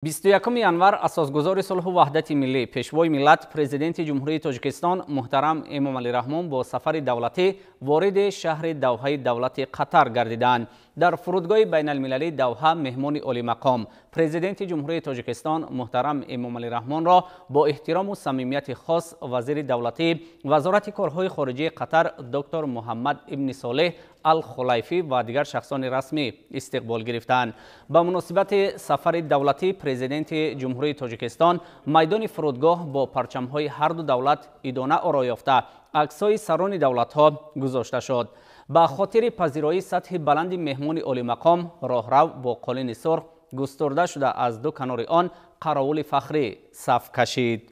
21 январ асосгузори сулҳу ваҳдати миллӣ пешвои миллат президенти ҷумҳурии Тоҷикистон муҳтарам Эмомалӣ Раҳмон бо сафари давлатӣ вориди шаҳри Давҳаи давлати Қатар гардиданд. Дар фурудгоҳи байналмилалии Давҳа меҳмони олимақом президенти ҷумҳурии Тоҷикистон муҳтарам Эмомалӣ Раҳмонро бо эҳтирому самимияти хос вазири давлатӣ вазорати корҳои хориҷии Қатар доктор Муҳаммад ибни Солеҳ Ал-Хулайфӣ ва дигар шахсони расмӣ истиқбол гирифтанд. Ба муносибати сафари давлатӣ президенти ҷумҳурии Тоҷикистон майдони фурудгоҳ бо парчамҳои ҳарду давлат идона оро ёфта аксҳои сарони давлатҳо гузошта шуд. ба хотири пазироии сатҳи баланди меҳмони олимақом роҳрав бо қолини сурх густурда шуда аз ду канори он қаровули фахрӣ саф кашид.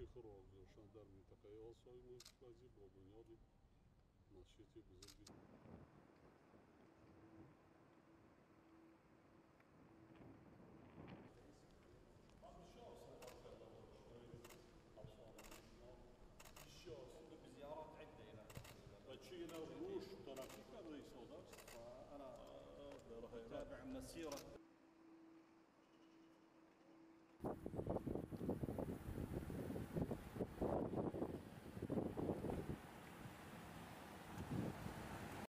اخراج داشتن در منطقه آسای مرکزی با بنیاد نشریه بزرگی الى الروش ترافيك الرئيس ودرس وانا اتابع مسيره